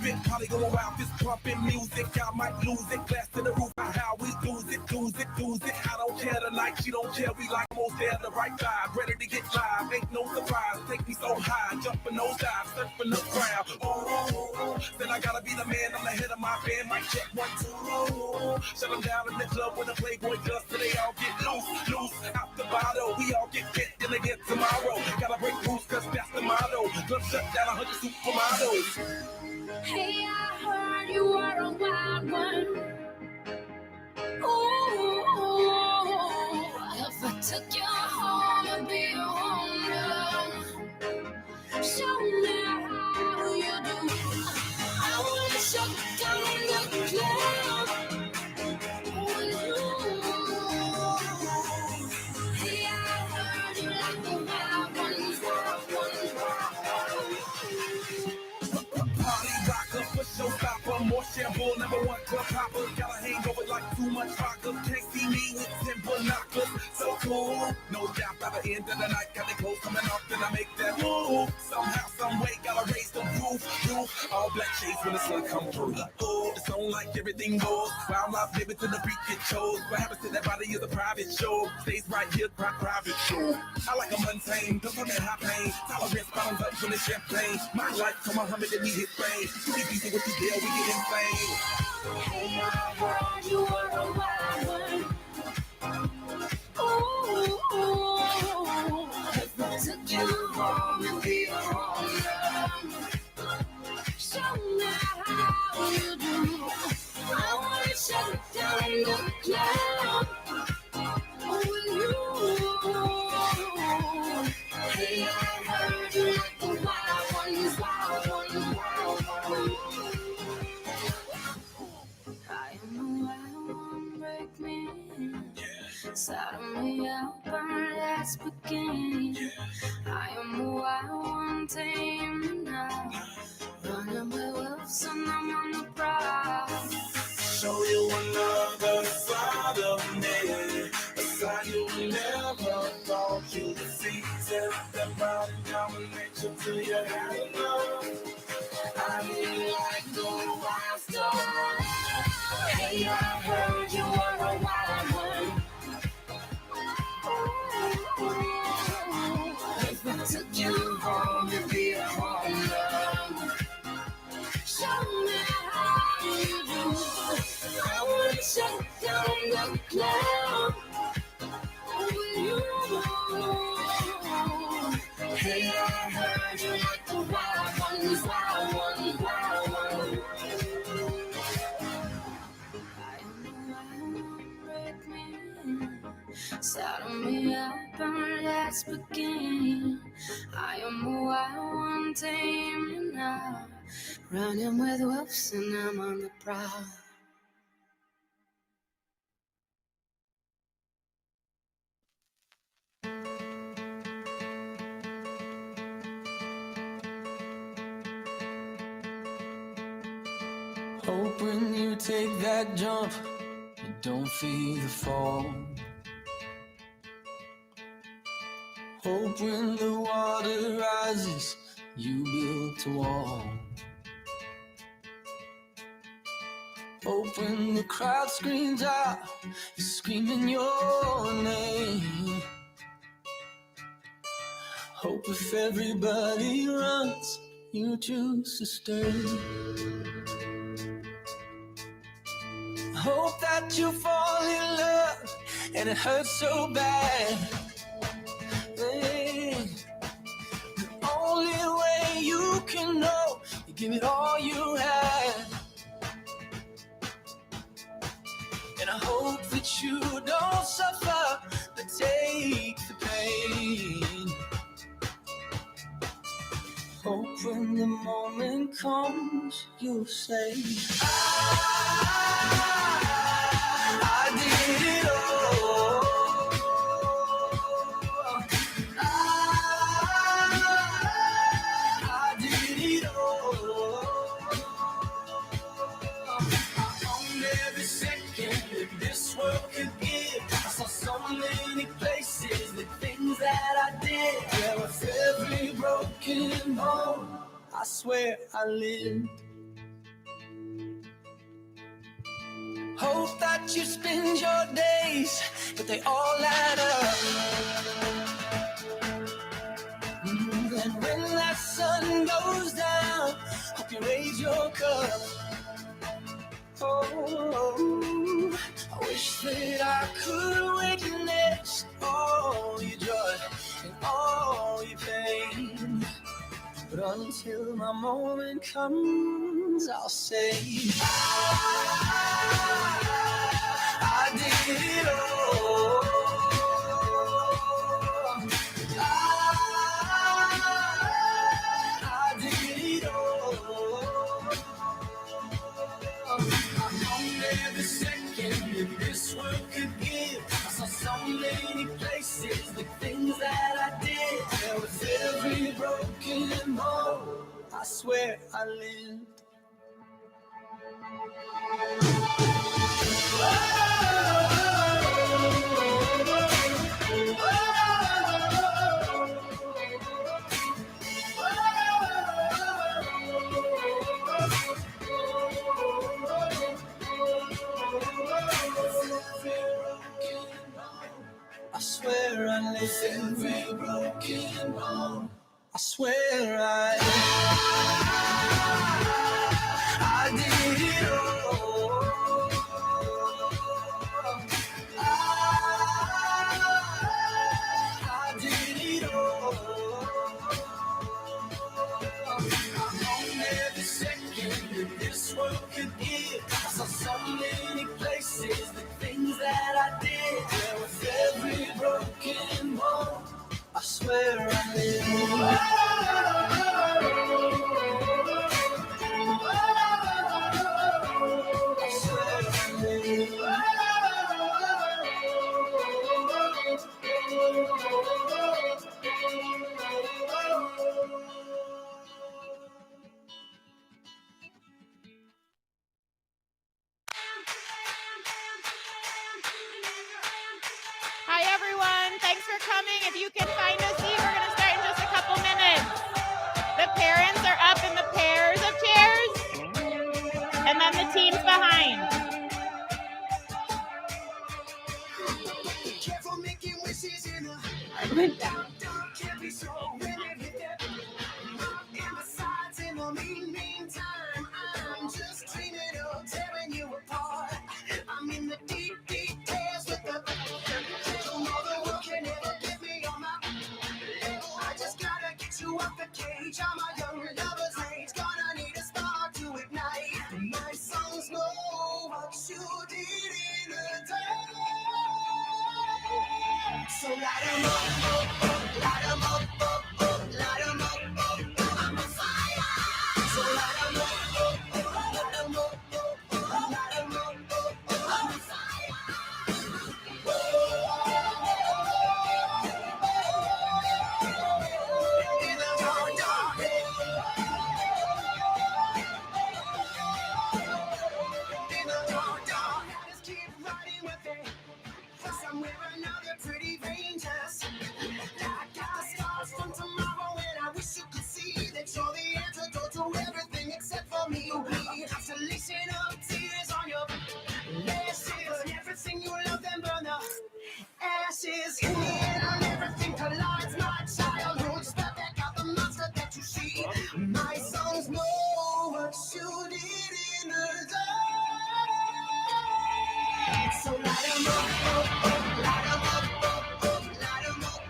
it. Probably going wild, fist pumping music. I might lose it. Glass to the roof, how we lose it. I don't care tonight, she don't care. We like almost there, the right vibe. Ready to get live, ain't no surprise. Take me so high, jumping those dives, surfing the crowd. Oh, then I gotta be the man. I'm the head of my band. Mic check 1, 2. Shut them down in the club when the Playboy does. So they all get loose out the bottle. We all get fit in again tomorrow. Gotta break rules, cause that's the motto. Club shut down 100 supermodels. Hey, I heard you were a wild one. Ooh, if I took you home and be your owner, show me how you do. I wanna shut down the club. Hey, I heard you like the wild ones, Party rocker, push showstopper, more shampoo, #1 club hopper. Got a hangover like too much vodka. Can't see me with 10 binoculars. So cool, no doubt by the end of the night. Got the clothes coming off, then I make that move. Somehow, some way, gotta raise the roof. All black shades when the sun come through. Oh, it's on like everything goes. Wildlife living to the freak it shows. What happens to that body is a private show. Stays right here, private show. I like a mundane, don't come in high pain. Tolerance bottoms up from the champagne. My life to Muhammad and we hit fame. You be beating with you there, we get insane. hey, I heard you were a wild one. Ooh, if I took you home and be your owner, show me how you do. I wanna shut down the club with you. Hey, I heard you like the wild ones, wild ones, wild ones. I am the wild one, break me. Side of me out, burn, let's begin. I am the wild one, tame me now. Running with wolves and I'm on the prowl. Show you another side of me, a side you never thought you'd see. Test that body domination till you had enough. I mean like the wild stuff. Hey, I heard you were a wild one. If I took you home, you'd be a home run. Show me how you do. I wanna shut down the club with you. Hey, I heard you like the wild ones, wild ones, wild ones. I am the wild one, break me. Saddle me up and let's begin. I am the wild one, tame me now. Running with wolves and I'm on the prowl. Hope when you take that jump, you don't feel the fall. Hope when the water rises, you build a wall. Hope when the crowd screams out, you're screaming your name. Hope if everybody runs, you choose to stay. Hope that you fall in love and it hurts so bad. Hey, the only way you can know, you give it all you have. And I hope that you don't suffer, but take the pain. Hope when the moment comes, you'll say, I did it all. I did it all. I owned every second that this world could give. I saw so many places, the things that I did. There was every broken home, I swear I lived. hope that you spend your days, but they all add up. And when that sun goes down, hope you raise your cup. Oh, I wish that I could witness all your joy and all your pain. But until my moment comes, I'll say I did it all. I did it all. Every second that this world could give, I saw so many places, the things that I did. There was every broken home, I swear I lived. I swear I lived every broken bone. I swear I did it all. I did it all. On every second that this world could give, I saw so many places, the things that I did. There was every broken bone. I swear I lived. I swear I lived. Hi, everyone. Thanks for coming. If you can find a seat, we're going to start in just a couple minutes. The parents are up in the pairs of chairs, and then the teams behind. Careful making wishes in a can't be so and besides, in the meantime, I'm just dreaming of tearing you apart. I'm in the deep details with the mother who can never give me on my. I just gotta get you off the cage. I'm a young lover's rage. Gonna need a spark to ignite. My songs know what you did in the day. So light 'em up, light 'em up, light 'em up, I'm a fire. So light 'em up, light 'em up, light 'em up, I'm a fire. In the dark, in the dark, I just keep riding with it. Somewhere or another, pretty dangerous. I got scars from tomorrow, and I wish you could see that you're the antidote to everything except for me. The constellation of tears on your lashes, burn everything you love, then burn the ashes. In the end, everything collides. My childhood, step back out the monster that you see. My songs know what you did in the dark. So light 'em up, light 'em up, light 'em up,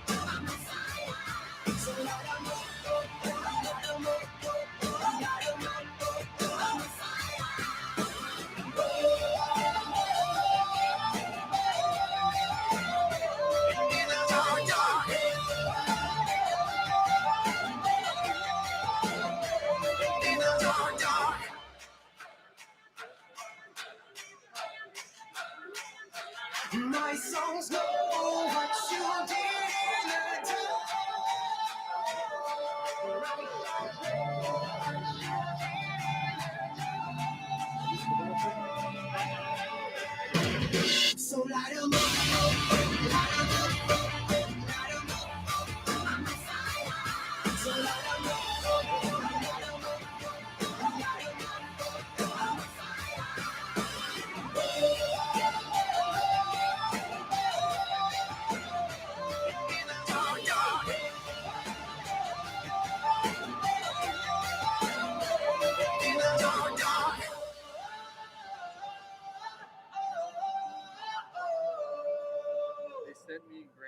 I'm a fire. So light 'em up, light 'em up, light 'em up, I'm a fire. In the dark, in the dark. My songs know what you did in the dark. So light 'em up, light 'em up, light 'em up, I'm a fire. So light 'em up, light 'em up, light 'em up, I'm a fire.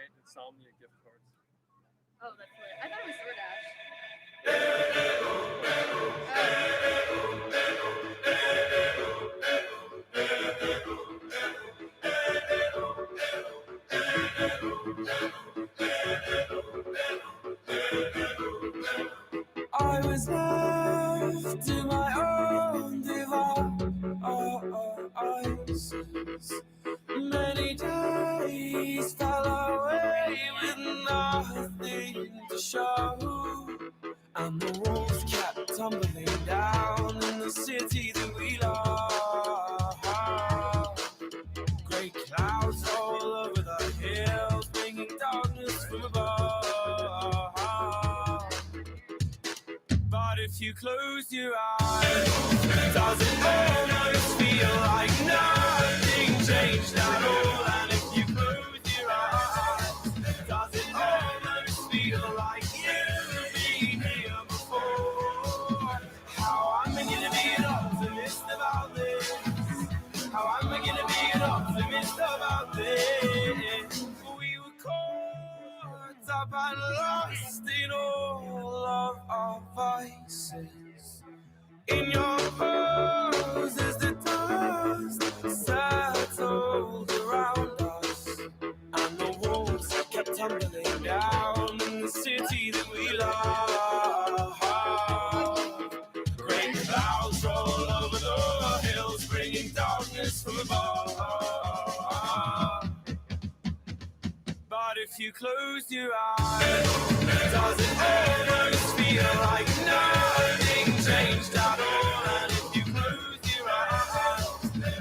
grant Insomnia gift cards. Oh, that's lit. I thought it was DoorDash. I was left to my own devices. Many days fell away with nothing to show, and the walls kept tumbling down in the city that we love. Great clouds all over the hills, bringing darkness from above. But if you close your eyes, does it almost feel like nothing changed at all? And if you close your eyes, does it almost feel like you've been here before? How am I gonna be an optimist about this? How am I gonna be an optimist about this? We were caught up and lost in all of our vices. In your pose as the dust settled around us, and the walls kept tumbling down in the city that we love. Great clouds roll over the hills, bringing darkness from above. But if you close your eyes, does it almost feel like nothing changed at all? And if you close your eyes,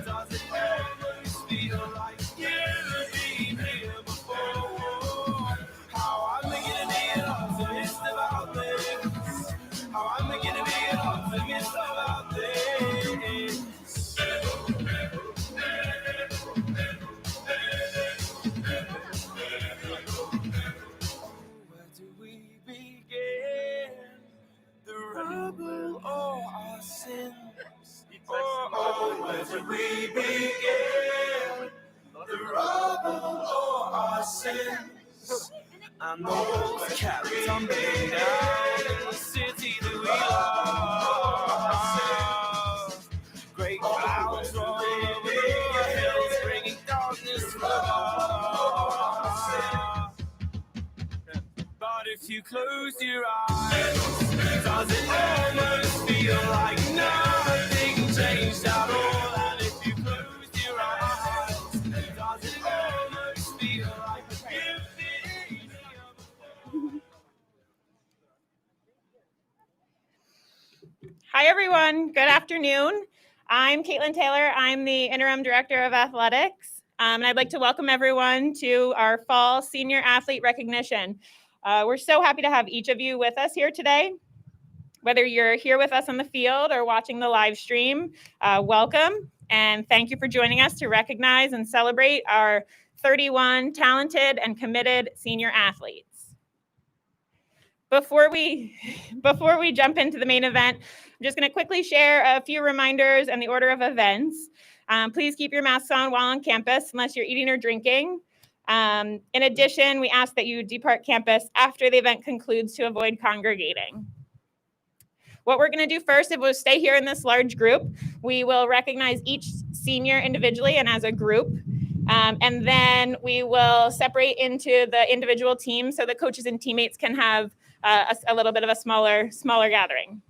does it almost feel like you've been here before? How am I gonna be an optimist about this? How am I gonna be an optimist about this? Where do we begin? The rubble or our sins? Oh, where do we begin? The rubble or our sins? And the walls kept tumbling down in the city that we love. Great clouds roll over the hills, bringing darkness from above. But if you close your eyes, does it almost feel like nothing changed at all? And if you close your eyes, does it almost feel like you've been here before? Hi, everyone. Good afternoon. I'm Caitlin Taylor. I'm the Interim Director of Athletics, and I'd like to welcome everyone to our Fall Senior Athlete Recognition. We're so happy to have each of you with us here today. Whether you're here with us on the field or watching the live stream, welcome, and thank you for joining us to recognize and celebrate our 31 talented and committed senior athletes. Before we jump into the main event, I'm just going to quickly share a few reminders and the order of events. Please keep your masks on while on campus unless you're eating or drinking. In addition, we ask that you depart campus after the event concludes to avoid congregating. What we're going to do first is we'll stay here in this large group. We will recognize each senior individually and as a group. And then we will separate into the individual teams so the coaches and teammates can have a little bit of a smaller gathering.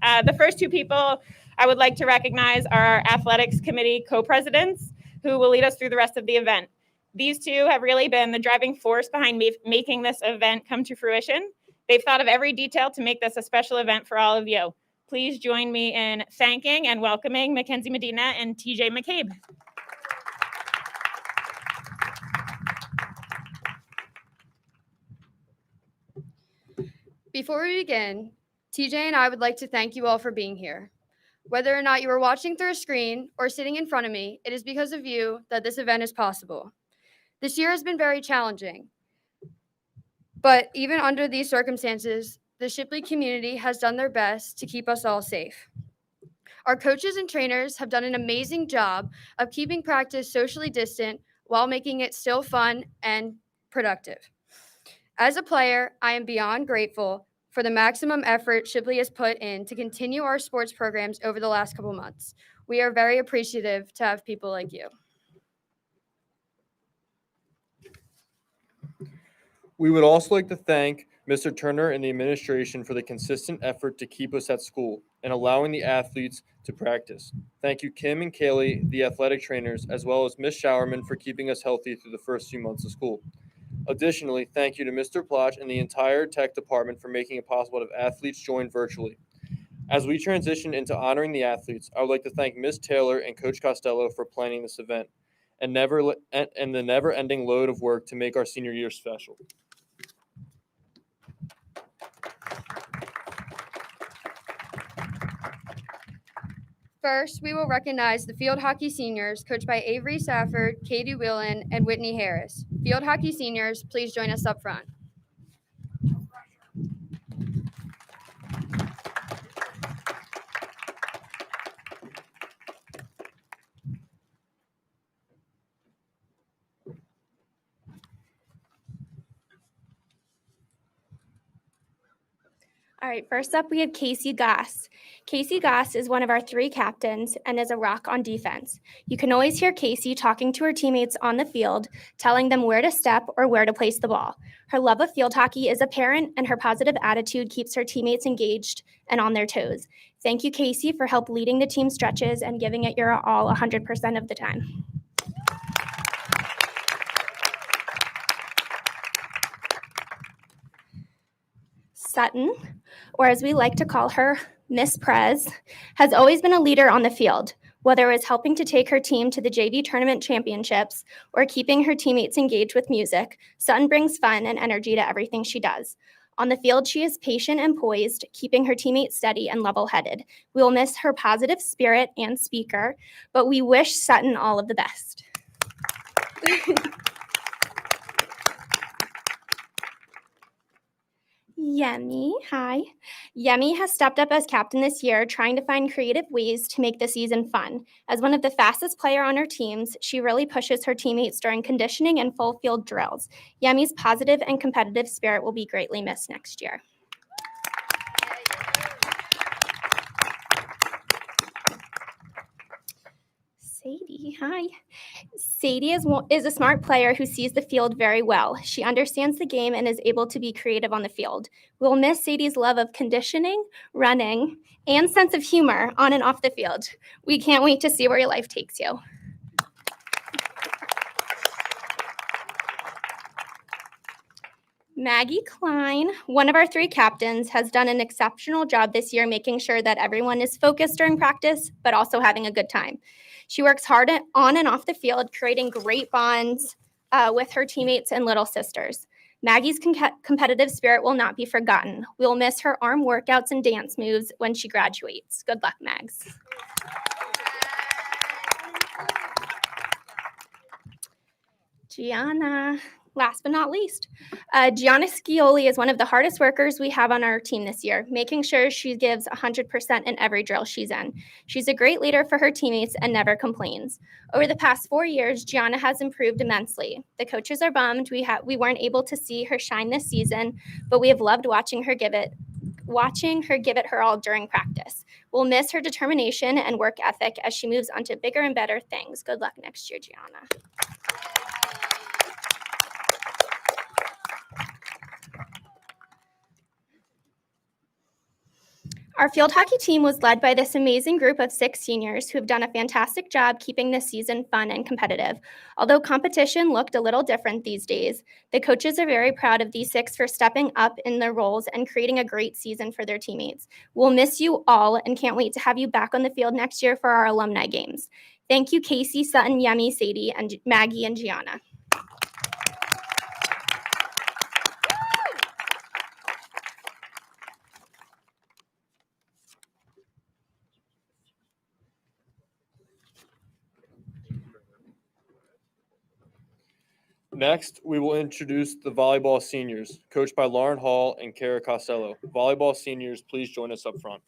The first two people I would like to recognize are our athletics committee co-presidents who will lead us through the rest of the event. These two have really been the driving force behind making this event come to fruition. They've thought of every detail to make this a special event for all of you. Please join me in thanking and welcoming Mackenzie Medina and TJ McCabe. Before we begin, TJ and I would like to thank you all for being here. Whether or not you are watching through a screen or sitting in front of me, it is because of you that this event is possible. This year has been very challenging, but even under these circumstances, the Shipley community has done their best to keep us all safe. Our coaches and trainers have done an amazing job of keeping practice socially distant while making it still fun and productive. As a player, I am beyond grateful for the maximum effort Shipley has put in to continue our sports programs over the last couple months. We are very appreciative to have people like you. We would also like to thank Mr. Turner and the administration for the consistent effort to keep us at school and allowing the athletes to practice. Thank you, Kim and Kaylee, the athletic trainers, as well as Ms. Showerman for keeping us healthy through the first few months of school. Additionally, thank you to Mr. Plotch and the entire tech department for making it possible to have athletes join virtually. As we transition into honoring the athletes, I would like to thank Ms. Taylor and Coach Costello for planning this event and the never-ending load of work to make our senior year special. First, we will recognize the field hockey seniors coached by Avery Safford, Katie Whelan, and Whitney Harris. Field hockey seniors, please join us up front. All right, first up, we have Casey Goss. Casey Goss is one of our 3 captains and is a rock on defense. You can always hear Casey talking to her teammates on the field, telling them where to step or where to place the ball. Her love of field hockey is apparent, and her positive attitude keeps her teammates engaged and on their toes. Thank you, Casey, for help leading the team stretches and giving it your all 100% of the time. Sutton, or as we like to call her, Miss Prez, has always been a leader on the field, whether it was helping to take her team to the JV tournament championships or keeping her teammates engaged with music. Sutton brings fun and energy to everything she does. On the field, she is patient and poised, keeping her teammates steady and level-headed. We will miss her positive spirit and speaker, but we wish Sutton all of the best. Yemi, hi. Yemi has stepped up as captain this year, trying to find creative ways to make the season fun. As one of the fastest players on her teams, she really pushes her teammates during conditioning and full field drills. Yemi's positive and competitive spirit will be greatly missed next year. Sadie, hi. Sadie is a smart player who sees the field very well. She understands the game and is able to be creative on the field. We'll miss Sadie's love of conditioning, running, and sense of humor on and off the field. We can't wait to see where your life takes you. Maggie Klein, one of our 3 captains, has done an exceptional job this year making sure that everyone is focused during practice, but also having a good time. She works hard on and off the field, creating great bonds with her teammates and little sisters. Maggie's competitive spirit will not be forgotten. We'll miss her arm workouts and dance moves when she graduates. Good luck, Mags. Gianna. Last but not least, Gianna Scioli is one of the hardest workers we have on our team this year, making sure she gives 100% in every drill she's in. She's a great leader for her teammates and never complains. Over the past 4 years, Gianna has improved immensely. The coaches are bummed we weren't able to see her shine this season, but we have loved watching her give it her all during practice. We'll miss her determination and work ethic as she moves on to bigger and better things. Good luck next year, Gianna. Our field hockey team was led by this amazing group of 6 seniors who have done a fantastic job keeping this season fun and competitive. Although competition looked a little different these days, the coaches are very proud of these 6 for stepping up in their roles and creating a great season for their teammates. We'll miss you all and can't wait to have you back on the field next year for our alumni games. Thank you, Casey, Sutton, Yemi, Sadie, and Maggie, and Gianna. Next, we will introduce the volleyball seniors, coached by Lauren Hall and Kara Costello. Volleyball seniors, please join us up front.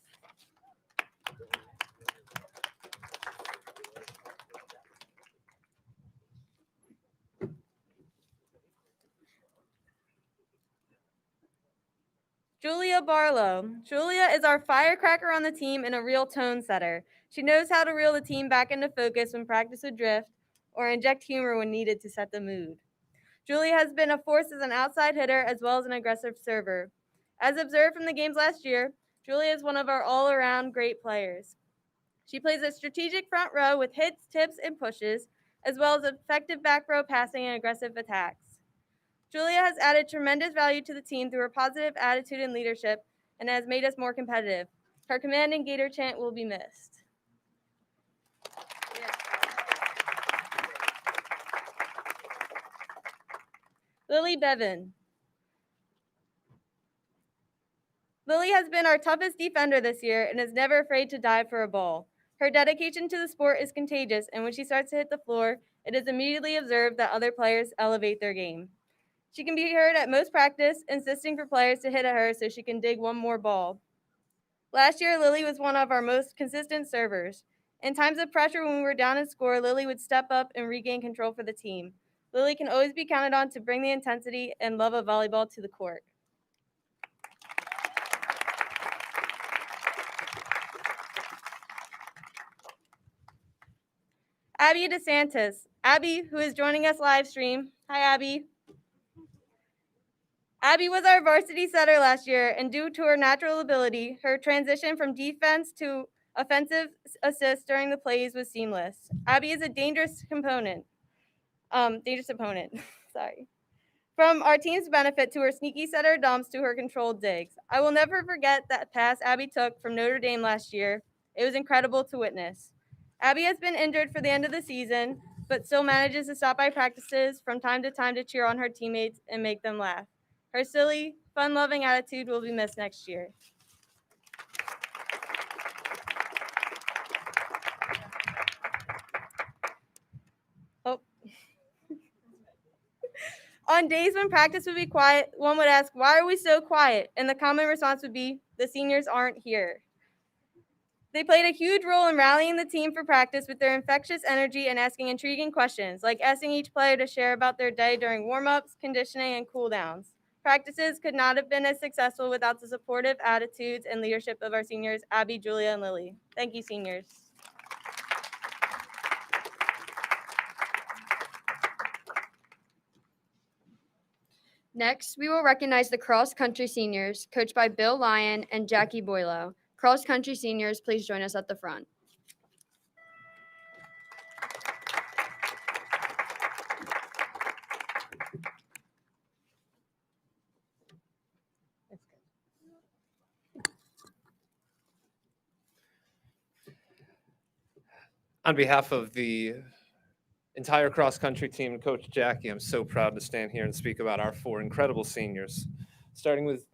Julia Barlow. Julia is our firecracker on the team and a real tone setter. She knows how to reel the team back into focus when practice would drift or inject humor when needed to set the mood. Julia has been a force as an outside hitter as well as an aggressive server. As observed from the games last year, Julia is one of our all-around great players. She plays a strategic front row with hits, tips, and pushes, as well as effective back row passing and aggressive attacks. Julia has added tremendous value to the team through her positive attitude and leadership and has made us more competitive. Her commanding Gator chant will be missed. Lily Bevan. Lily has been our toughest defender this year and is never afraid to dive for a ball. Her dedication to the sport is contagious, and when she starts to hit the floor, it is immediately observed that other players elevate their game. She can be heard at most practice, insisting for players to hit at her so she can dig one more ball. Last year, Lily was one of our most consistent servers. In times of pressure when we were down in score, Lily would step up and regain control for the team. Lily can always be counted on to bring the intensity and love of volleyball to the court. Abby DeSantis. Abby, who is joining us live stream. Hi, Abby. Abby was our varsity setter last year, and due to her natural ability, her transition from defense to offensive assist during the plays was seamless. Abby is a dangerous opponent. Sorry. From our team's benefit to her sneaky setter dumps to her controlled digs. I will never forget that pass Abby took from Notre Dame last year. It was incredible to witness. Abby has been injured for the end of the season, but still manages to stop by practices from time to time to cheer on her teammates and make them laugh. Her silly, fun-loving attitude will be missed next year. On days when practice would be quiet, one would ask, "Why are we so quiet?" And the common response would be, "The seniors aren't here." They played a huge role in rallying the team for practice with their infectious energy and asking intriguing questions, like asking each player to share about their day during warm-ups, conditioning, and cool-downs. Practices could not have been as successful without the supportive attitudes and leadership of our seniors, Abby, Julia, and Lily. Thank you, seniors. Next, we will recognize the cross-country seniors, coached by Bill Lyon and Jackie Boylo. Cross-country seniors, please join us at the front. On behalf of the entire cross-country team, Coach Jackie, I'm so proud to stand here and speak about our four incredible seniors, starting with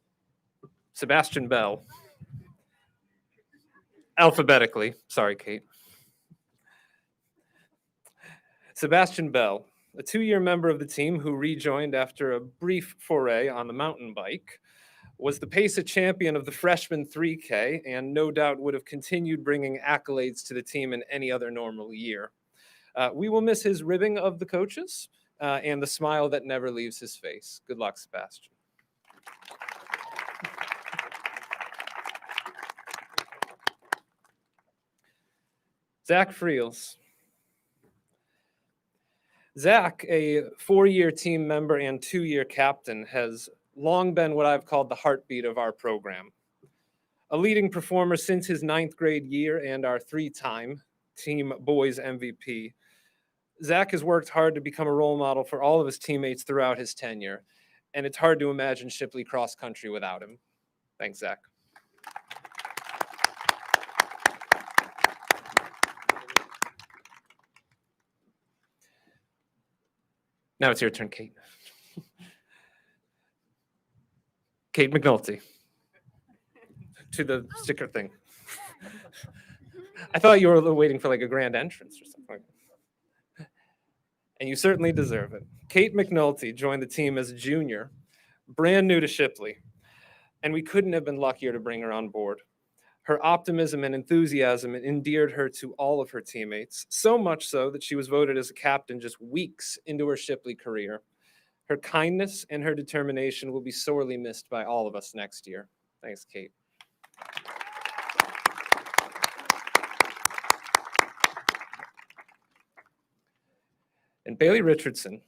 Sebastian Bell. Alphabetically, sorry, Kate. Sebastian Bell, a 2-year member of the team who rejoined after a brief foray on the mountain bike, was the PACE champion of the freshman 3K and no doubt would have continued bringing accolades to the team in any other normal year. We will miss his ribbing of the coaches and the smile that never leaves his face. Good luck, Sebastian. Zach Friels. Zach, a 4-year team member and 2-year captain, has long been what I've called the heartbeat of our program. A leading performer since his 9th grade year and our 3-time team boys MVP, Zach has worked hard to become a role model for all of his teammates throughout his tenure, and it's hard to imagine Shipley cross country without him. Thanks, Zach. Now it's your turn, Kate. Kate McNulty. To the sticker thing. I thought you were waiting for like a grand entrance or something. And you certainly deserve it. Kate McNulty joined the team as a junior, brand new to Shipley, and we couldn't have been luckier to bring her on board. Her optimism and enthusiasm endeared her to all of her teammates, so much so that she was voted as a captain just weeks into her Shipley career. Her kindness and her determination will be sorely missed by all of us next year. Thanks, Kate. And Bailey Richardson.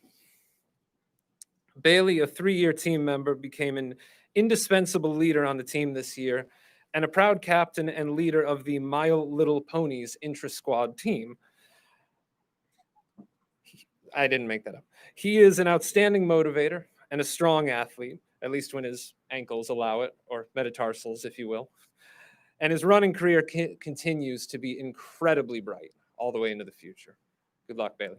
Bailey, a 3-year team member, became an indispensable leader on the team this year and a proud captain and leader of the My Little Ponies intra-squad team. I didn't make that up. He is an outstanding motivator and a strong athlete, at least when his ankles allow it, or metatarsals, if you will. And his running career continues to be incredibly bright all the way into the future. Good luck, Bailey.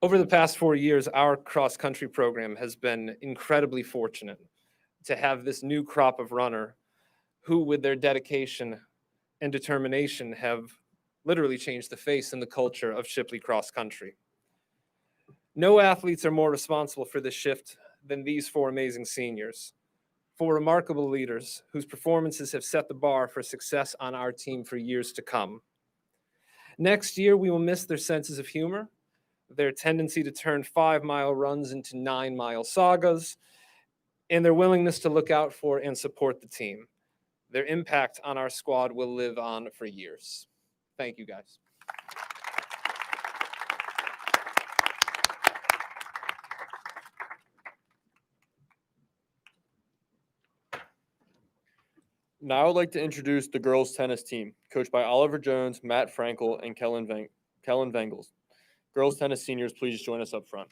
Over the past 4 years, our cross-country program has been incredibly fortunate to have this new crop of runner who, with their dedication and determination, have literally changed the face and the culture of Shipley cross-country. No athletes are more responsible for this shift than these 4 amazing seniors, 4 remarkable leaders whose performances have set the bar for success on our team for years to come. Next year, we will miss their senses of humor, their tendency to turn 5-mile runs into 9-mile sagas, and their willingness to look out for and support the team. Their impact on our squad will live on for years. Thank you, guys. Now I'd like to introduce the girls tennis team, coached by Oliver Jones, Matt Frankel, and Kellen Vengels. Girls tennis seniors, please join us up front.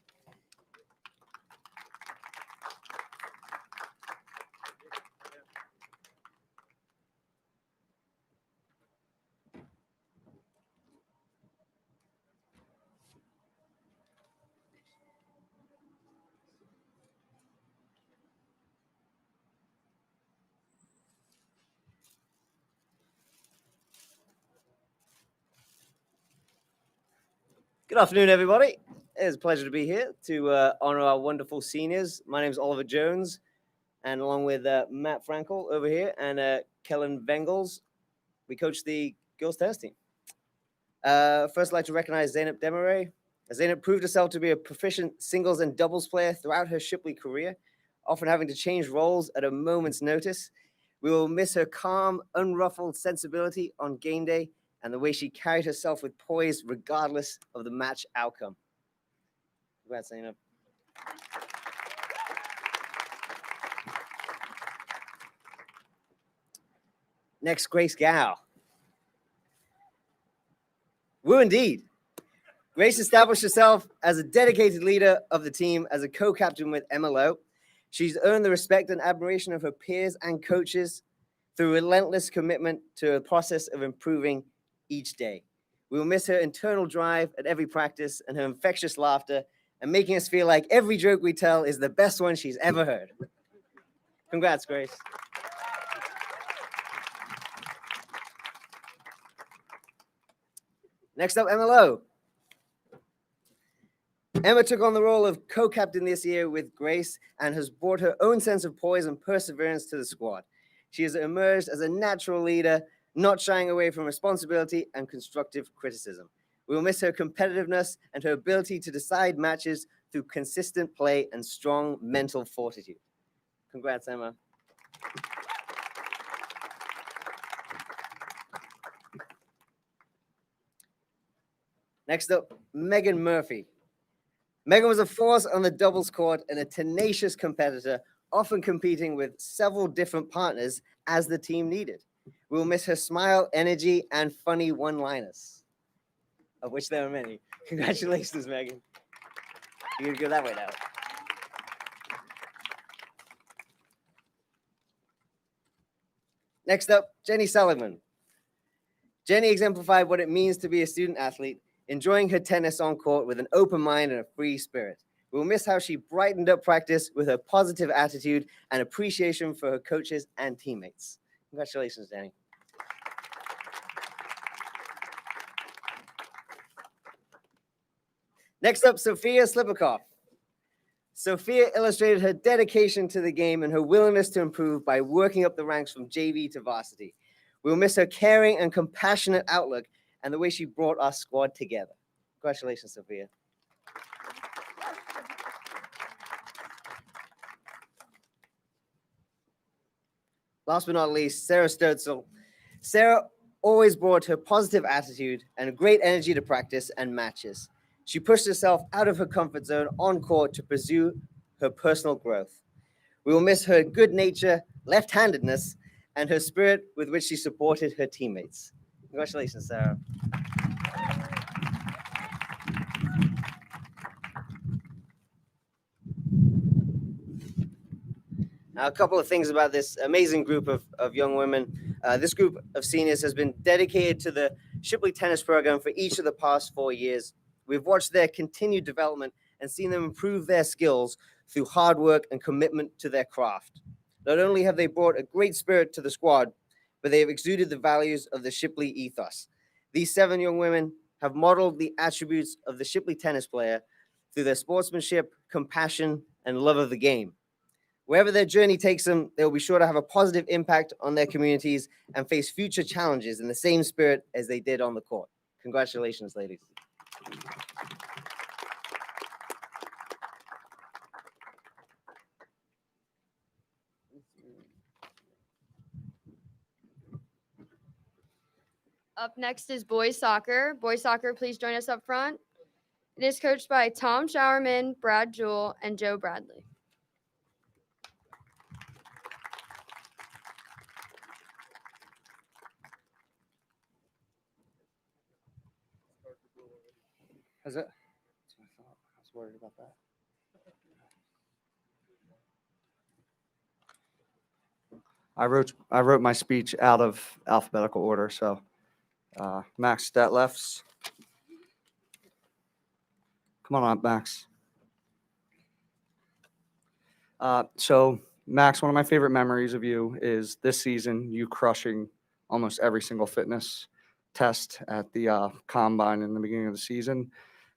Good afternoon, everybody. It's a pleasure to be here to honor our wonderful seniors. My name is Oliver Jones, and along with Matt Frankel over here and Kellen Vengels, we coach the girls tennis team. First, I'd like to recognize Zainab Demaray. Zainab proved herself to be a proficient singles and doubles player throughout her Shipley career, often having to change roles at a moment's notice. We will miss her calm, unruffled sensibility on game day and the way she carried herself with poise regardless of the match outcome. Congrats, Zainab. Next, Grace Gow. Woo indeed. Grace established herself as a dedicated leader of the team as a co-captain with Emma Lowe. She's earned the respect and admiration of her peers and coaches through relentless commitment to a process of improving each day. We will miss her internal drive at every practice and her infectious laughter and making us feel like every joke we tell is the best one she's ever heard. Congrats, Grace. Next up, Emma Lowe. Emma took on the role of co-captain this year with Grace and has brought her own sense of poise and perseverance to the squad. She has emerged as a natural leader, not shying away from responsibility and constructive criticism. We will miss her competitiveness and her ability to decide matches through consistent play and strong mental fortitude. Congrats, Emma. Next up, Megan Murphy. Megan was a force on the doubles court and a tenacious competitor, often competing with several different partners as the team needed. We will miss her smile, energy, and funny one-liners, of which there are many. Congratulations, Megan. You're going to go that way now. Next up, Jenny Sullivan. Jenny exemplified what it means to be a student athlete, enjoying her tennis on court with an open mind and a free spirit. We will miss how she brightened up practice with her positive attitude and appreciation for her coaches and teammates. Congratulations, Jenny. Next up, Sophia Slipikoff. Sophia illustrated her dedication to the game and her willingness to improve by working up the ranks from JV to varsity. We will miss her caring and compassionate outlook and the way she brought our squad together. Congratulations, Sophia. Last but not least, Sarah Sturzel. Sarah always brought her positive attitude and great energy to practice and matches. She pushed herself out of her comfort zone on court to pursue her personal growth. We will miss her good nature, left-handedness, and her spirit with which she supported her teammates. Congratulations, Sarah. Now, a couple of things about this amazing group of young women. This group of seniors has been dedicated to the Shipley tennis program for each of the past 4 years. We've watched their continued development and seen them improve their skills through hard work and commitment to their craft. Not only have they brought a great spirit to the squad, but they have exuded the values of the Shipley ethos. These 7 young women have modeled the attributes of the Shipley tennis player through their sportsmanship, compassion, and love of the game. Wherever their journey takes them, they will be sure to have a positive impact on their communities and face future challenges in the same spirit as they did on the court. Congratulations, ladies. Up next is boys soccer. Boys soccer, please join us up front. It is coached by Tom Showerman, Brad Jewell, and Joe Bradley. Has it? That's what I thought. I was worried about that. I wrote my speech out of alphabetical order, so Max Detlefs. Come on up, Max. So Max, one of my favorite memories of you is this season, you crushing almost every single fitness test at the combine in the beginning of the season.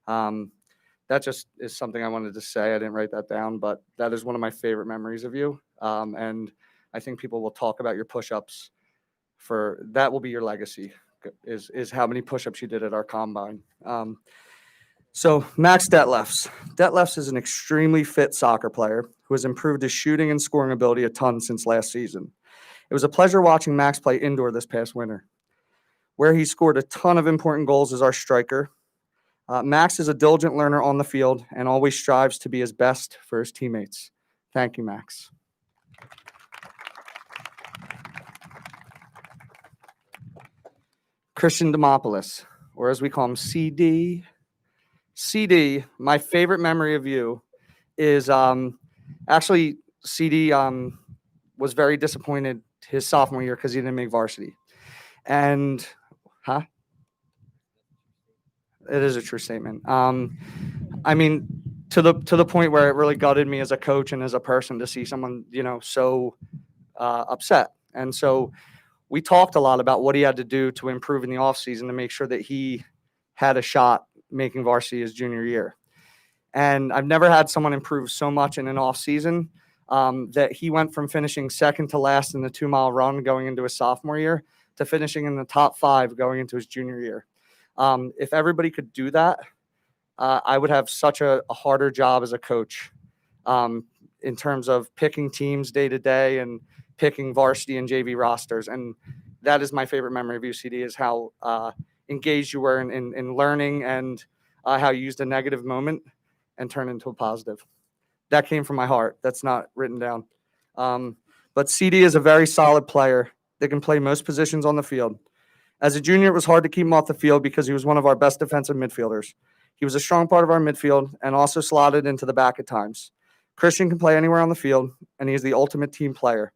That just is something I wanted to say. I didn't write that down, but that is one of my favorite memories of you. And I think people will talk about your push-ups that will be your legacy, is how many push-ups you did at our combine. So Max Detlefs. Detlefs is an extremely fit soccer player who has improved his shooting and scoring ability a ton since last season. It was a pleasure watching Max play indoor this past winter, where he scored a ton of important goals as our striker. Max is a diligent learner on the field and always strives to be his best for his teammates. Thank you, Max. Christian Demopoulos, or as we call him, CD. CD, my favorite memory of you is actually CD was very disappointed his sophomore year because he didn't make varsity. And, it is a true statement. I mean, to the point where it really gutted me as a coach and as a person to see someone, so upset. And so we talked a lot about what he had to do to improve in the offseason to make sure that he had a shot making varsity his junior year. And I've never had someone improve so much in an offseason that he went from finishing second to last in the 2-mile run going into his sophomore year to finishing in the top 5 going into his junior year. If everybody could do that, I would have such a harder job as a coach in terms of picking teams day to day and picking varsity and JV rosters. And that is my favorite memory of UCD, is how engaged you were in learning and how you used a negative moment and turned into a positive. That came from my heart. That's not written down. But CD is a very solid player that can play most positions on the field. As a junior, it was hard to keep him off the field because he was one of our best defensive midfielders. He was a strong part of our midfield and also slotted into the back at times. Christian can play anywhere on the field, and he is the ultimate team player.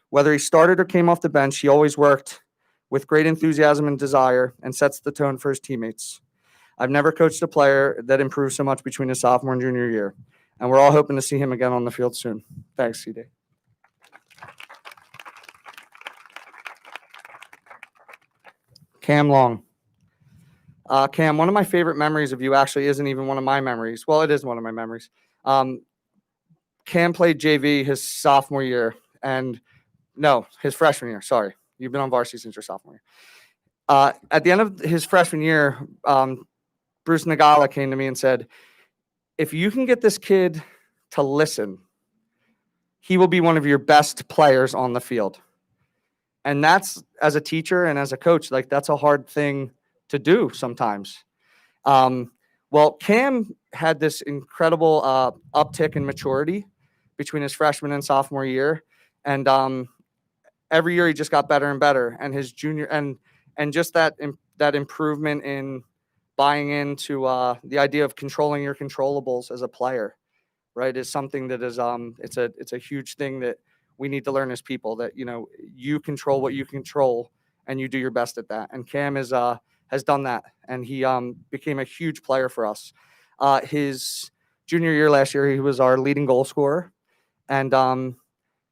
Whether he started or came off the bench, he always worked with great enthusiasm and desire and sets the tone for his teammates. I've never coached a player that improved so much between his sophomore and junior year, and we're all hoping to see him again on the field soon. Thanks, CD. Cam Long. Cam, one of my favorite memories of you actually isn't even one of my memories. Well, it is one of my memories. Cam played JV his sophomore year, and no, his freshman year. Sorry. You've been on varsity since your sophomore year. At the end of his freshman year, Bruce Nagala came to me and said, if you can get this kid to listen, he will be one of your best players on the field. And that's, as a teacher and as a coach, like that's a hard thing to do sometimes. Well, Cam had this incredible uptick in maturity between his freshman and sophomore year. And every year he just got better and better. And his junior and just that improvement in buying into the idea of controlling your controllables as a player, right, is something that is it's a huge thing that we need to learn as people, that, you know, you control what you control and you do your best at that. And Cam has done that, and he became a huge player for us. His junior year last year, he was our leading goal scorer, and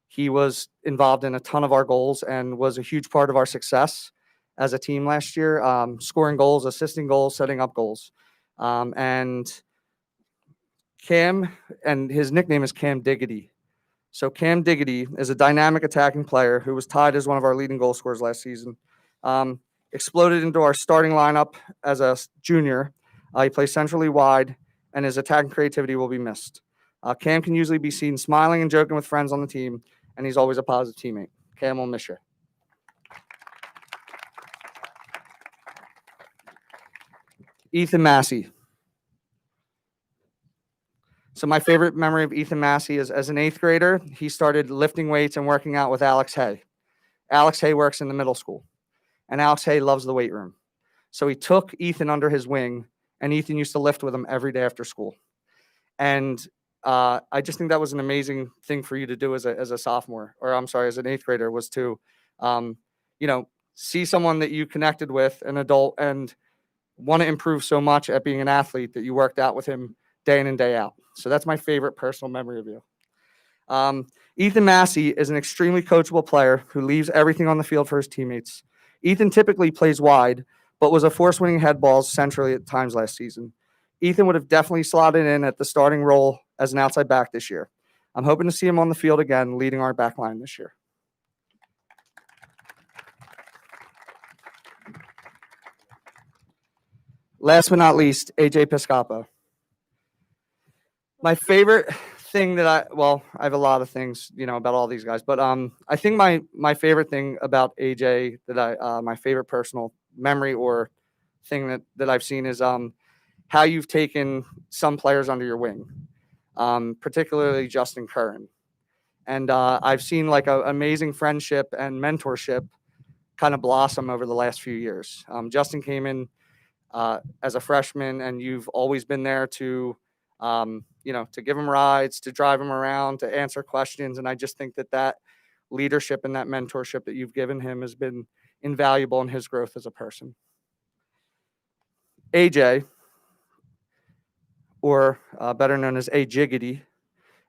he was involved in a ton of our goals and was a huge part of our success as a team last year, scoring goals, assisting goals, setting up goals. And Cam, and his nickname is Cam Diggity. So Cam Diggity is a dynamic attacking player who was tied as one of our leading goal scorers last season. Exploded into our starting lineup as a junior. He plays centrally wide, and his attacking creativity will be missed. Cam can usually be seen smiling and joking with friends on the team, and he's always a positive teammate. Cam will miss you. Ethan Massey. So my favorite memory of Ethan Massey is, as an 8th grader, he started lifting weights and working out with Alex Hay. Alex Hay works in the middle school, and Alex Hay loves the weight room. So he took Ethan under his wing, and Ethan used to lift with him every day after school. And I just think that was an amazing thing for you to do as a sophomore, or I'm sorry, as an 8th grader, was to, see someone that you connected with, an adult, and want to improve so much at being an athlete that you worked out with him day in and day out. So that's my favorite personal memory of you. Ethan Massey is an extremely coachable player who leaves everything on the field for his teammates. Ethan typically plays wide, but was a force winning head balls centrally at times last season. Ethan would have definitely slotted in at the starting role as an outside back this year. I'm hoping to see him on the field again, leading our back line this year. Last but not least, AJ Piscopo. My favorite thing that I have a lot of things, about all these guys, but I think my favorite thing about AJ that my favorite personal memory or thing that I've seen is how you've taken some players under your wing, particularly Justin Curran. And I've seen like an amazing friendship and mentorship kind of blossom over the last few years. Justin came in as a freshman, and you've always been there to give him rides, to drive him around, to answer questions. And I just think that leadership and that mentorship that you've given him has been invaluable in his growth as a person. AJ, or better known as A Jiggity,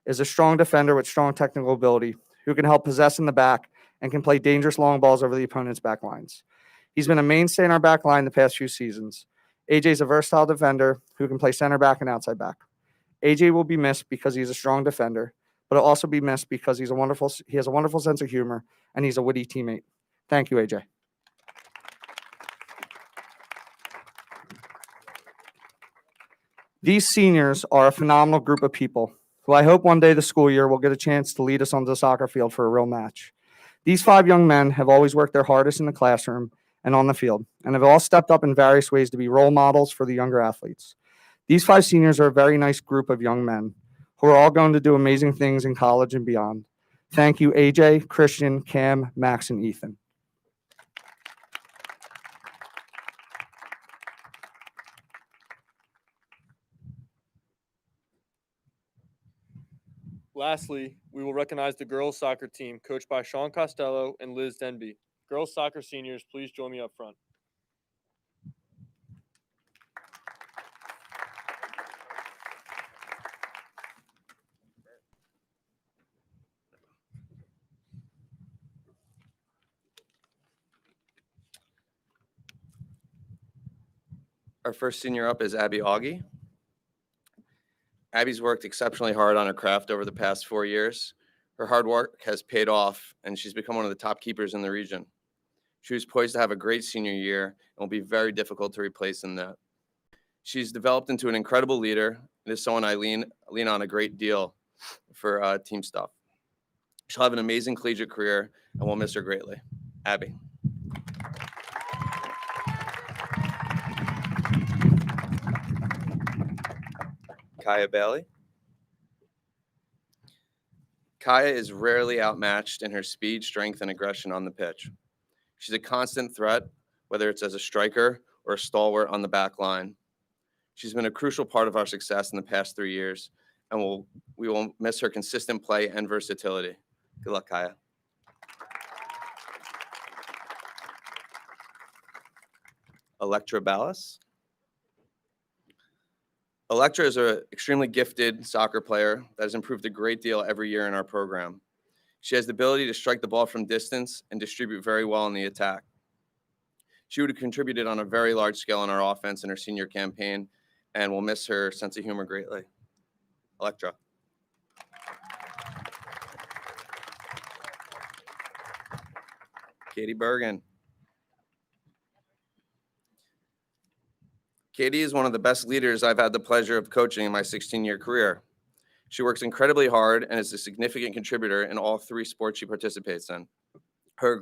is a strong defender with strong technical ability who can help possess in the back and can play dangerous long balls over the opponent's back lines. He's been a mainstay in our back line the past few seasons. AJ is a versatile defender who can play center back and outside back. AJ will be missed because he's a strong defender, but he'll also be missed because he has a wonderful sense of humor, and he's a witty teammate. Thank you, AJ. These seniors are a phenomenal group of people who I hope one day the school year will get a chance to lead us onto the soccer field for a real match. These 5 young men have always worked their hardest in the classroom and on the field, and have all stepped up in various ways to be role models for the younger athletes. These 5 seniors are a very nice group of young men who are all going to do amazing things in college and beyond. Thank you, AJ, Christian, Cam, Max, and Ethan. Lastly, we will recognize the girls soccer team coached by Sean Costello and Liz Denby. Girls soccer seniors, please join me up front. Our first senior up is Abby Augie. Abby's worked exceptionally hard on her craft over the past 4 years. Her hard work has paid off, and she's become one of the top keepers in the region. She was poised to have a great senior year and will be very difficult to replace in that. She's developed into an incredible leader and is someone I lean on a great deal for team stuff. She'll have an amazing collegiate career, and we'll miss her greatly. Abby. Kaya Bailey. Kaya is rarely outmatched in her speed, strength, and aggression on the pitch. She's a constant threat, whether it's as a striker or a stalwart on the back line. She's been a crucial part of our success in the past 3 years, and we will miss her consistent play and versatility. Good luck, Kaya. Electra Ballas. Electra is an extremely gifted soccer player that has improved a great deal every year in our program. She has the ability to strike the ball from distance and distribute very well in the attack. She would have contributed on a very large scale in our offense in her senior campaign, and we'll miss her sense of humor greatly. Electra. Katie Bergen. Katie is one of the best leaders I've had the pleasure of coaching in my 16-year career. She works incredibly hard and is a significant contributor in all 3 sports she participates in. Her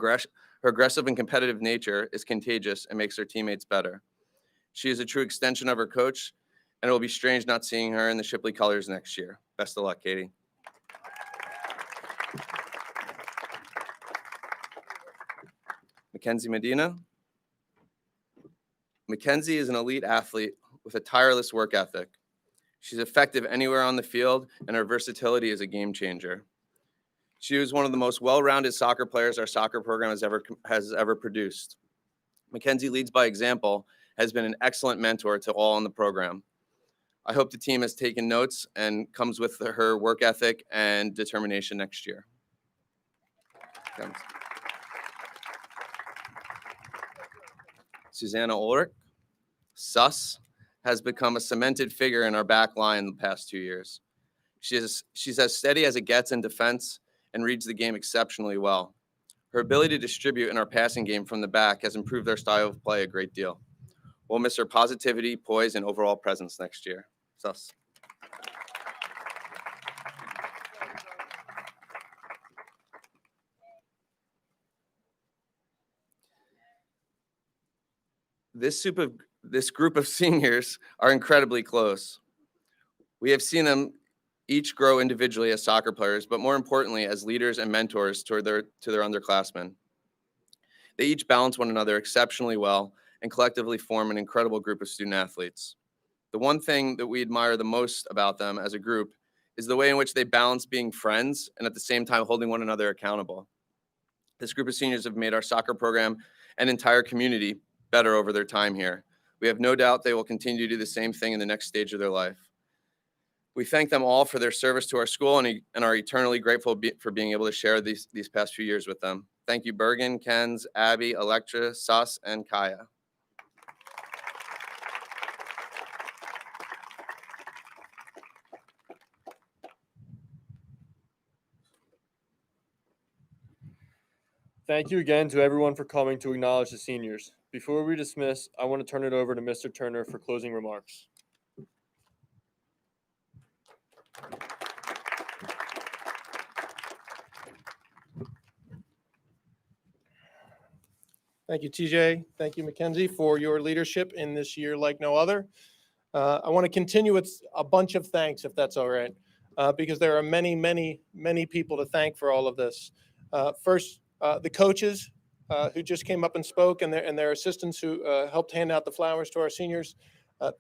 aggressive and competitive nature is contagious and makes her teammates better. She is a true extension of her coach, and it will be strange not seeing her in the Shipley colors next year. Best of luck, Katie. Mackenzie Medina. Mackenzie is an elite athlete with a tireless work ethic. She's effective anywhere on the field, and her versatility is a game changer. She was one of the most well-rounded soccer players our soccer program has ever produced. Mackenzie leads by example, has been an excellent mentor to all in the program. I hope the team has taken notes and comes with her work ethic and determination next year. Thanks. Susanna Ulrich. Sus has become a cemented figure in our back line the past 2 years. She's as steady as it gets in defense and reads the game exceptionally well. Her ability to distribute in our passing game from the back has improved our style of play a great deal. We'll miss her positivity, poise, and overall presence next year. Sus. This group of seniors are incredibly close. We have seen them each grow individually as soccer players, but more importantly, as leaders and mentors to their underclassmen. They each balance one another exceptionally well and collectively form an incredible group of student athletes. The one thing that we admire the most about them as a group is the way in which they balance being friends and at the same time holding one another accountable. This group of seniors have made our soccer program and entire community better over their time here. We have no doubt they will continue to do the same thing in the next stage of their life. We thank them all for their service to our school and are eternally grateful for being able to share these past few years with them. Thank you, Bergen, Kenz, Abby, Electra, Sus, and Kaya. Thank you again to everyone for coming to acknowledge the seniors. Before we dismiss, I want to turn it over to Mr. Turner for closing remarks. Thank you, TJ. Thank you, Mackenzie, for your leadership in this year like no other. I want to continue with a bunch of thanks, if that's all right, because there are many, many, many people to thank for all of this. First, the coaches who just came up and spoke, and their assistants who helped hand out the flowers to our seniors.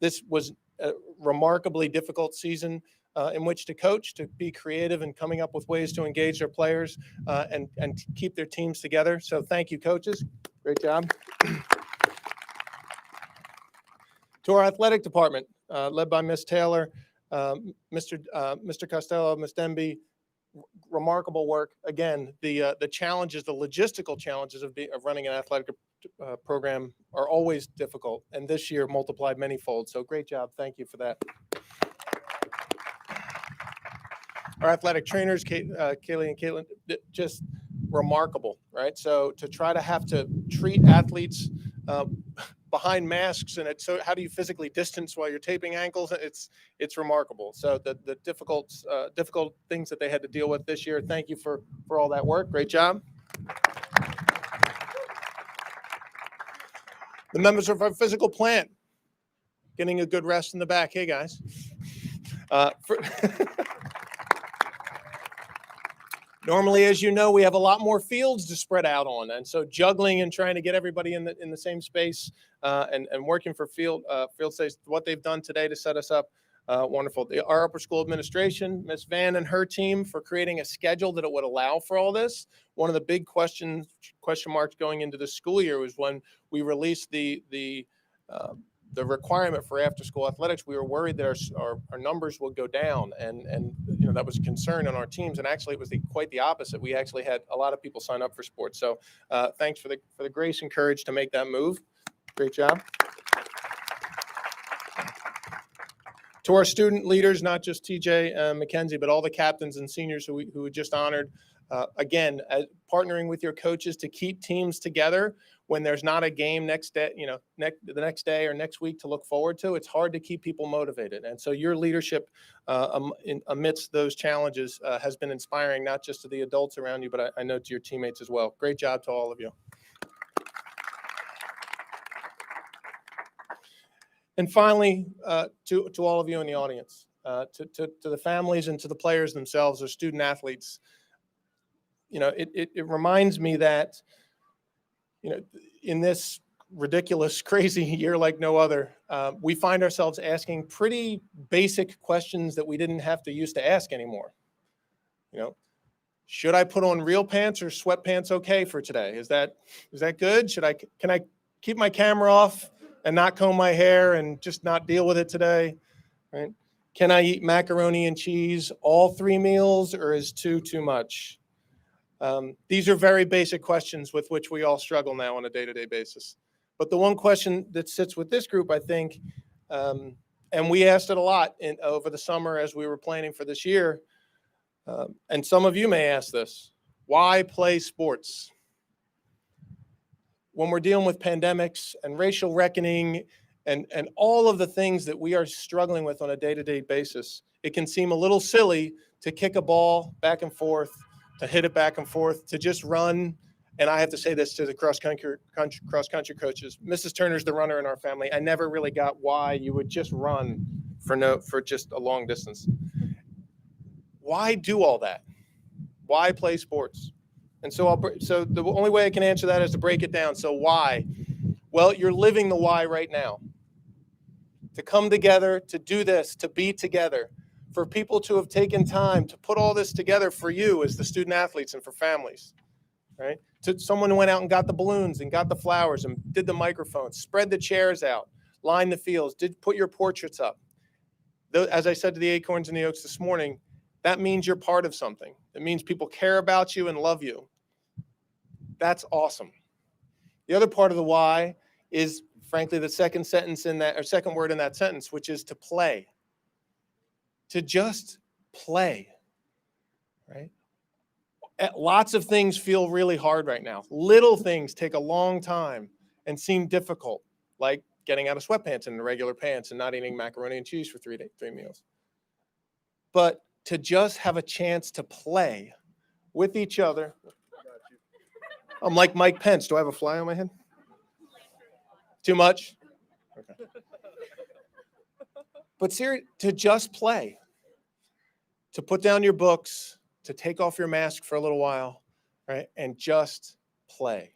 This was a remarkably difficult season in which to coach, to be creative and coming up with ways to engage their players and keep their teams together. So thank you, coaches. Great job. To our athletic department, led by Ms. Taylor, Mr. Costello, Ms. Denby, remarkable work. Again, the challenges, the logistical challenges of running an athletic program are always difficult, and this year multiplied manyfold. So great job. Thank you for that. Our athletic trainers, Kaylee and Caitlin, just remarkable, right? So to try to have to treat athletes behind masks, and so how do you physically distance while you're taping ankles? It's remarkable. So the difficult things that they had to deal with this year. Thank you for all that work. Great job. The members of our physical plant getting a good rest in the back. Hey guys. Normally, as you know, we have a lot more fields to spread out on, and so juggling and trying to get everybody in the same space and working for field stays, what they've done today to set us up, wonderful. Our upper school administration, Ms. Van and her team, for creating a schedule that it would allow for all this. One of the big question marks going into the school year was when we released the requirement for after-school athletics. We were worried that our numbers would go down, and that was a concern on our teams. And actually, it was quite the opposite. We actually had a lot of people sign up for sports. So, thanks for the grace and courage to make that move. Great job. To our student leaders, not just TJ and Mackenzie, but all the captains and seniors who we just honored. Again, partnering with your coaches to keep teams together when there's not a game next day, the next day or next week to look forward to. It's hard to keep people motivated. And so your leadership amidst those challenges has been inspiring, not just to the adults around you, but I know to your teammates as well. Great job to all of you. And finally, to all of you in the audience, to the families and to the players themselves, or student athletes, it reminds me that, in this ridiculous, crazy year like no other, we find ourselves asking pretty basic questions that we didn't have to used to ask anymore. Should I put on real pants or sweatpants okay for today? Is that good? Can I keep my camera off and not comb my hair and just not deal with it today? Right? Can I eat macaroni and cheese all 3 meals, or is 2 too much? These are very basic questions with which we all struggle now on a day-to-day basis. But the one question that sits with this group, I think, and we asked it a lot over the summer as we were planning for this year, and some of you may ask this: why play sports? When we're dealing with pandemics and racial reckoning and all of the things that we are struggling with on a day-to-day basis, it can seem a little silly to kick a ball back and forth, to hit it back and forth, to just run. And I have to say this to the cross-country coaches. Mrs. Turner's the runner in our family. I never really got why you would just run for just a long distance. Why do all that? Why play sports? And so the only way I can answer that is to break it down. So why? Well, you're living the why right now. To come together, to do this, to be together, for people to have taken time to put all this together for you as the student athletes and for families, right? Someone went out and got the balloons and got the flowers and did the microphones, spread the chairs out, lined the fields, put your portraits up. As I said to the Acorns and the Oaks this morning, that means you're part of something. It means people care about you and love you. That's awesome. The other part of the why is, frankly, the second word in that sentence, which is to play. To just play, right? Lots of things feel really hard right now. Little things take a long time and seem difficult, like getting out of sweatpants and regular pants and not eating macaroni and cheese for 3 meals. But to just have a chance to play with each other. I'm like Mike Pence. Do I have a fly on my head? Too much? Okay. But seriously, to just play, to put down your books, to take off your mask for a little while, right? And just play.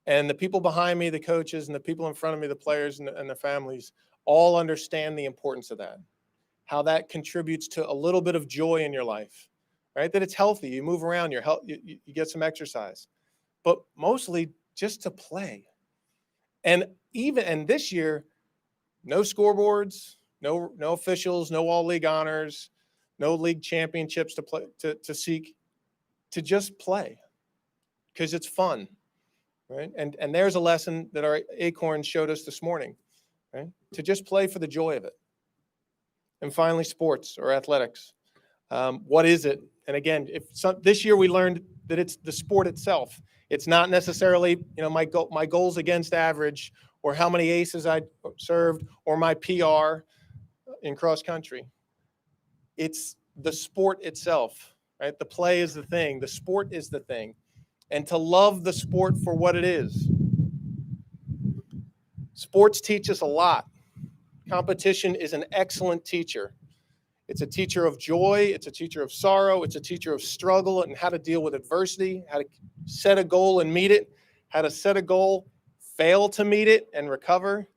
And the people behind me, the coaches, and the people in front of me, the players and the families, all understand the importance of that. How that contributes to a little bit of joy in your life, right? That it's healthy. You move around, you get some exercise, but mostly just to play. And this year, no scoreboards, no officials, no all league honors, no league championships to seek, to just play because it's fun, right? And there's a lesson that our Acorns showed us this morning, right? To just play for the joy of it. And finally, sports or athletics. What is it? And again, this year we learned that it's the sport itself. It's not necessarily, my goals against average or how many aces I served or my PR in cross country. It's the sport itself, right? The play is the thing. The sport is the thing. And to love the sport for what it is. Sports teach us a lot. Competition is an excellent teacher. It's a teacher of joy. It's a teacher of sorrow. It's a teacher of struggle and how to deal with adversity, how to set a goal and meet it, how to set a goal, fail to meet it, and recover.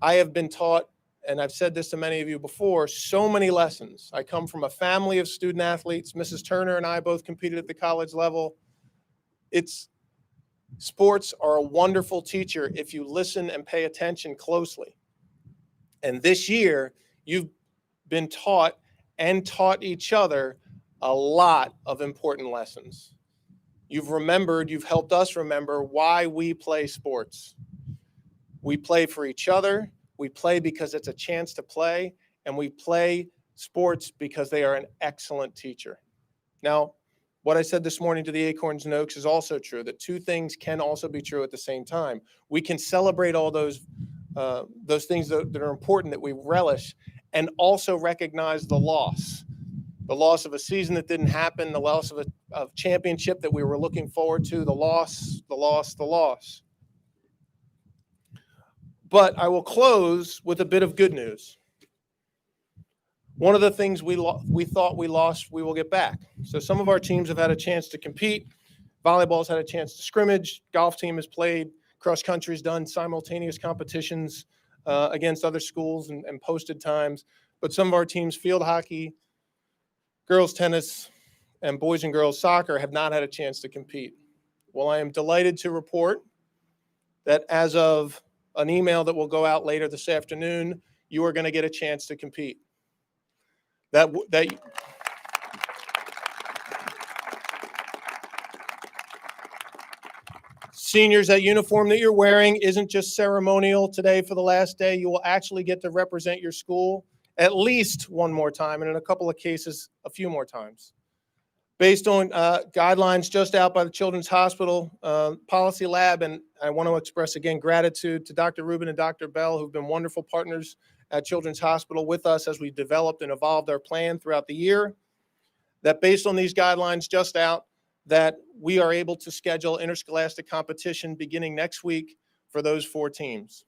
I have been taught, and I've said this to many of you before, so many lessons. I come from a family of student athletes. Mrs. Turner and I both competed at the college level. Sports are a wonderful teacher if you listen and pay attention closely. And this year, you've been taught and taught each other a lot of important lessons. You've helped us remember why we play sports. We play for each other. We play because it's a chance to play, and we play sports because they are an excellent teacher. Now, what I said this morning to the Acorns and Oaks is also true, that two things can also be true at the same time. We can celebrate all those things that are important, that we relish, and also recognize the loss of a season that didn't happen, the loss of a championship that we were looking forward to, the loss. But I will close with a bit of good news. One of the things we thought we lost, we will get back. So some of our teams have had a chance to compete. Volleyball's had a chance to scrimmage. Golf team has played. Cross country's done simultaneous competitions against other schools and posted times. But some of our teams, field hockey, girls tennis, and boys and girls soccer, have not had a chance to compete. Well, I am delighted to report that as of an email that will go out later this afternoon, you are going to get a chance to compete. Seniors, that uniform that you're wearing isn't just ceremonial today for the last day. You will actually get to represent your school at least one more time, and in a couple of cases, a few more times. Based on guidelines just out by the Children's Hospital Policy Lab, and I want to express again gratitude to Dr. Rubin and Dr. Bell, who've been wonderful partners at Children's Hospital with us as we developed and evolved our plan throughout the year, that based on these guidelines just out, that we are able to schedule interscholastic competition beginning next week for those 4 teams.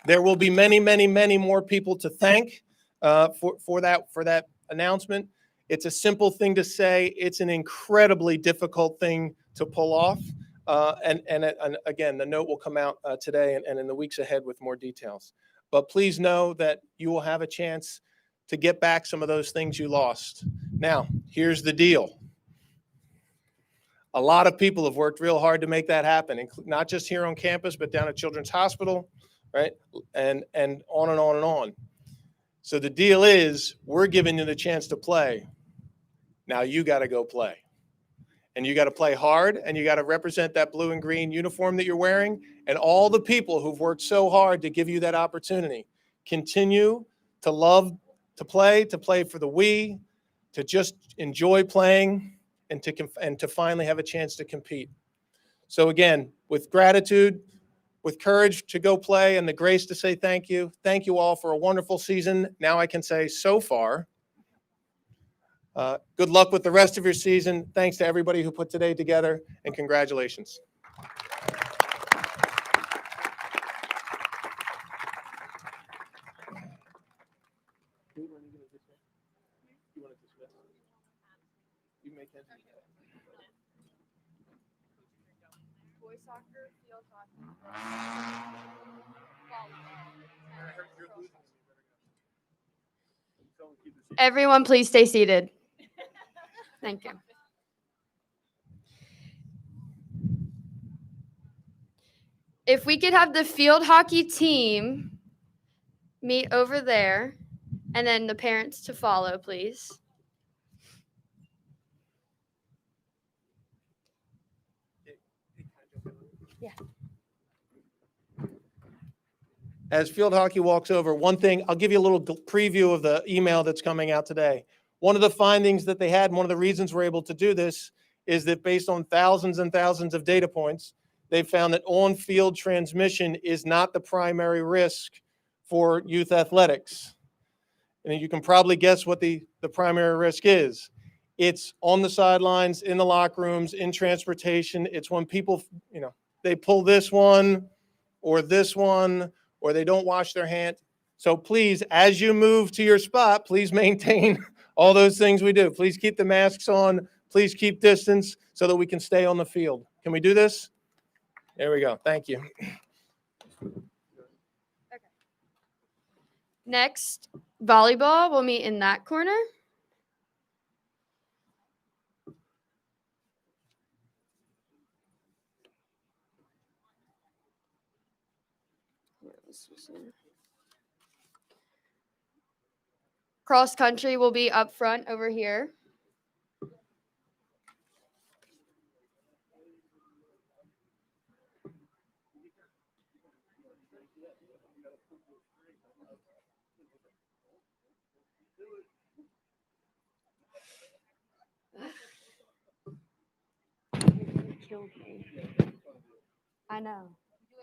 There will be many, many, many more people to thank for that announcement. It's a simple thing to say. It's an incredibly difficult thing to pull off. And again, the note will come out today and in the weeks ahead with more details. But please know that you will have a chance to get back some of those things you lost. Now, here's the deal. A lot of people have worked real hard to make that happen, not just here on campus, but down at Children's Hospital, right? And on and on and on. So the deal is, we're giving you the chance to play. Now you got to go play. And you got to play hard, and you got to represent that blue and green uniform that you're wearing, and all the people who've worked so hard to give you that opportunity. Continue to love to play for the we, to just enjoy playing, and to finally have a chance to compete. So again, with gratitude, with courage to go play, and the grace to say thank you. Thank you all for a wonderful season. Now I can say so far. Good luck with the rest of your season. Thanks to everybody who put today together, and congratulations. Boys soccer, field hockey. Everyone, please stay seated. Thank you. If we could have the field hockey team meet over there, and then the parents to follow, please. Yeah. As field hockey walks over, one thing, I'll give you a little preview of the email that's coming out today. One of the findings that they had, and one of the reasons we're able to do this, is that based on thousands and thousands of data points, they found that on-field transmission is not the primary risk for youth athletics. And you can probably guess what the primary risk is. It's on the sidelines, in the locker rooms, in transportation. It's when people, they pull this one, or they don't wash their hand. So please, as you move to your spot, please maintain all those things we do. Please keep the masks on. Please keep distance so that we can stay on the field. Can we do this? There we go. Thank you. Next, volleyball will meet in that corner. Cross country will be up front over here. You killed me. I know.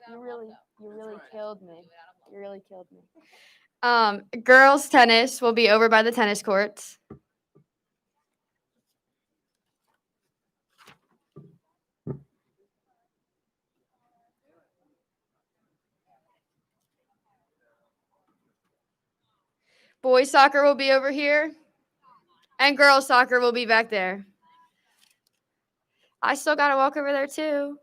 You really killed me. You really killed me. Girls tennis will be over by the tennis courts. Boys soccer will be over here. And girls soccer will be back there. I still got to walk over there too.